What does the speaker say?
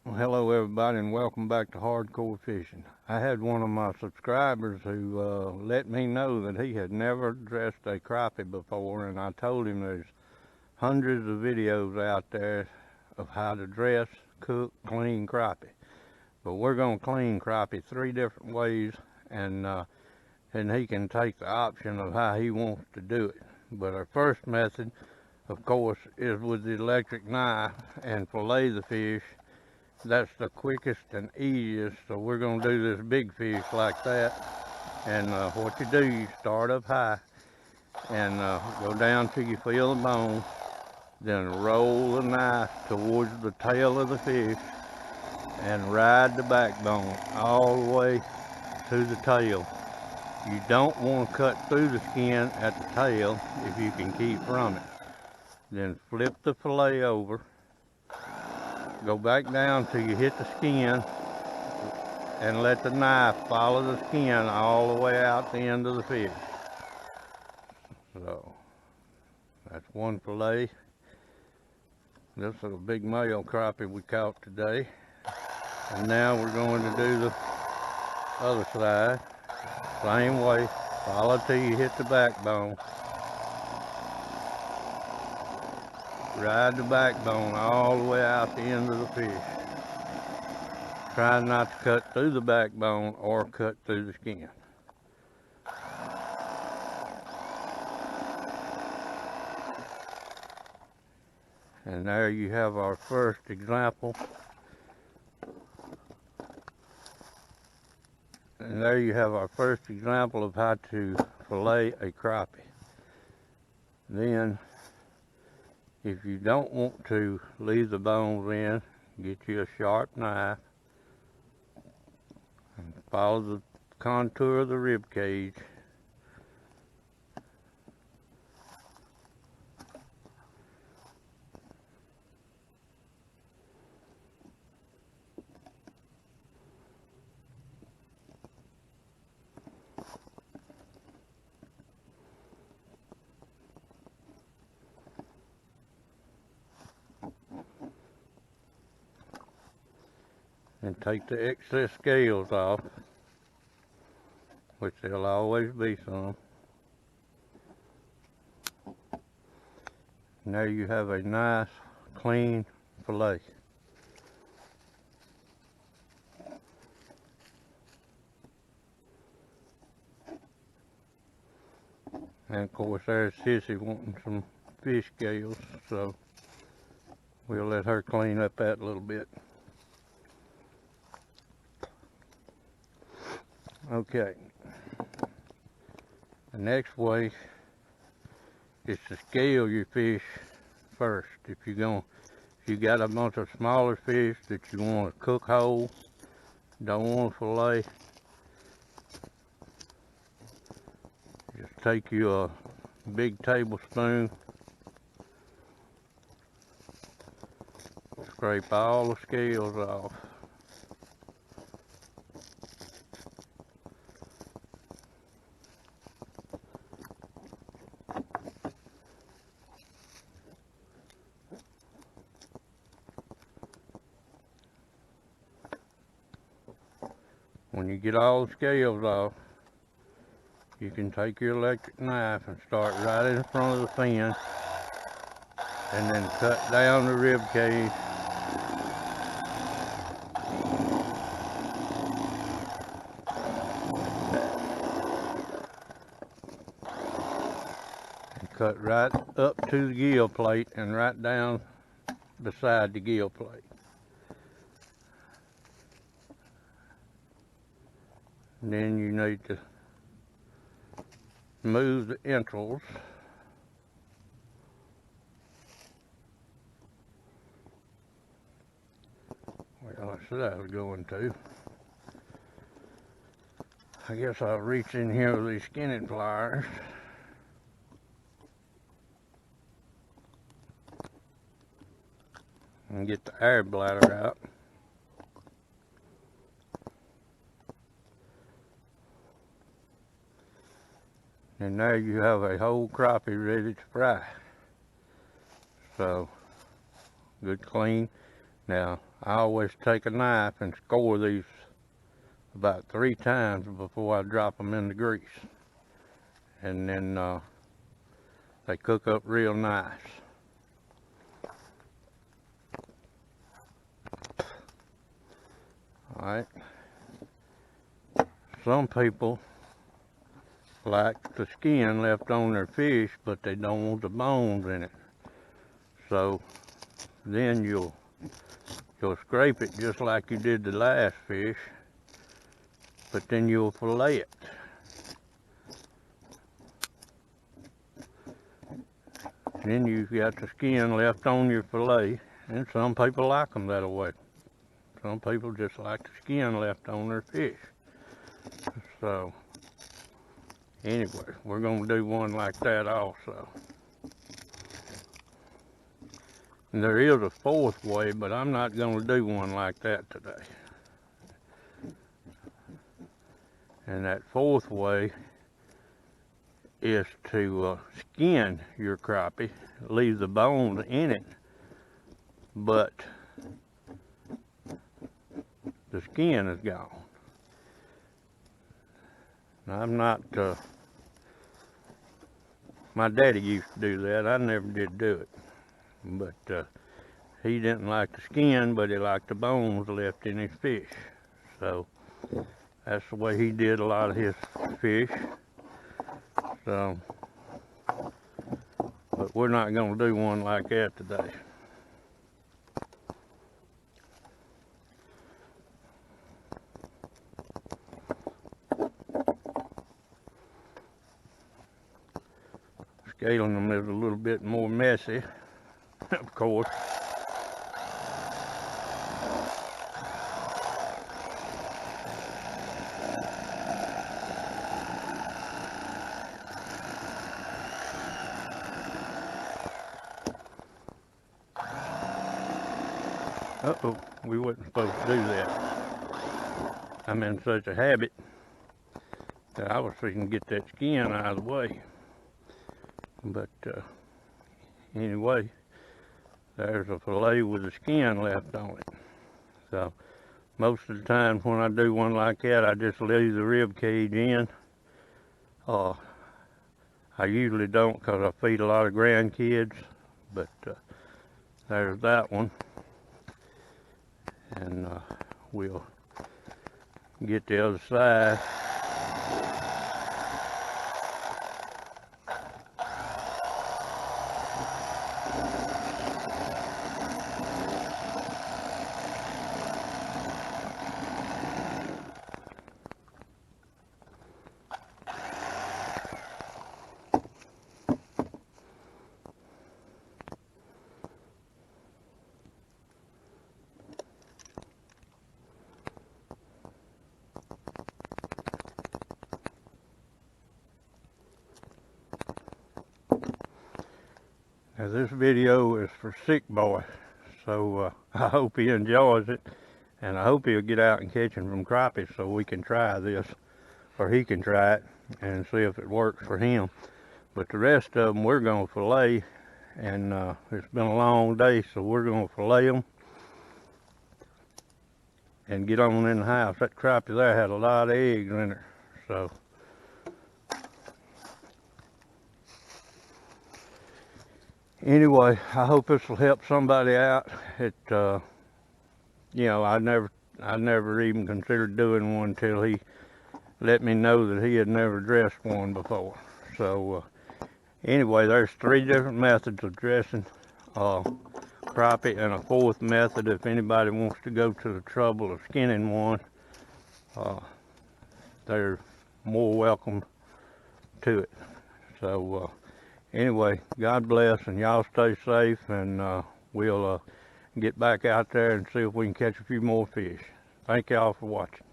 Well, hello everybody and welcome back to Hardcore Fishing. I had one of my subscribers who let me know that he had never dressed a crappie before, and I told him there's hundreds of videos out there of how to dress, cook, clean crappie. But we're going to clean crappie 3 different ways, and he can take the option of how he wants to do it. But our first method, of course, is with the electric knife and fillet the fish. That's the quickest and easiest. So we're going to do this big fish like that. And what you do, you start up high and go down till you feel the bone. Then roll the knife towards the tail of the fish and ride the backbone all the way to the tail. You don't want to cut through the skin at the tail if you can keep from it. Then flip the fillet over. Go back down till you hit the skin and let the knife follow the skin all the way out the end of the fish. So that's one fillet. This is a big male crappie we caught today. And now we're going to do the other side. Same way, follow till you hit the backbone. Ride the backbone all the way out the end of the fish. Try not to cut through the backbone or cut through the skin. And there you have our first example. And there you have our first example of how to fillet a crappie. Then, if you don't want to leave the bones in, get you a sharp knife and follow the contour of the rib cage. And take the excess scales off, which there'll always be some. And there you have a nice, clean fillet. And of course there's Sissy wanting some fish scales, so we'll let her clean up that a little bit. Okay, the next way is to scale your fish first. If you got a bunch of smaller fish that you want to cook whole, don't want to fillet, just take you a big tablespoon, scrape all the scales off. When you get all the scales off, you can take your electric knife and start right in front of the fin, and then cut down the rib cage. And cut right up to the gill plate and right down beside the gill plate. And then you need to move the entrails. Well, I said I was going to. I guess I'll reach in here with these skinning pliers. And get the air bladder out. And there you have a whole crappie ready to fry. So, good clean. Now, I always take a knife and score these about 3 times before I drop them in the grease. And then they cook up real nice. Alright. Some people like the skin left on their fish, but they don't want the bones in it. So then you'll scrape it just like you did the last fish, but then you'll fillet it. Then you've got the skin left on your fillet, and some people like them that way. Some people just like the skin left on their fish. So anyway, we're going to do one like that also. And there is a fourth way, but I'm not going to do one like that today. And that fourth way is to skin your crappie, leave the bones in it, but the skin is gone. Now, I'm not, my daddy used to do that. I never did do it. But he didn't like the skin, but he liked the bones left in his fish. So that's the way he did a lot of his fish. So, but we're not going to do one like that today. Scaling them is a little bit more messy, of course. Uh-oh, we wasn't supposed to do that. I'm in such a habit that I was fixing to get that skin out of the way. But anyway, there's a fillet with the skin left on it. So most of the time when I do one like that, I just leave the rib cage in. I usually don't, because I feed a lot of grandkids, but there's that one. And we'll get the other side. Now this video is for Sick Boy, so I hope he enjoys it, and I hope he'll get out and catch him some crappie so we can try this, or he can try it and see if it works for him. But the rest of them we're going to fillet, and it's been a long day, so we're going to fillet them and get on in the house. That crappie there had a lot of eggs in it, so. Anyway, I hope this will help somebody out. You know, I never even considered doing one until he let me know that he had never dressed one before. So anyway, there's 3 different methods of dressing crappie, and a 4th method if anybody wants to go to the trouble of skinning one. They're more welcome to it. So anyway, God bless, and y'all stay safe, and we'll get back out there and see if we can catch a few more fish. Thank y'all for watching.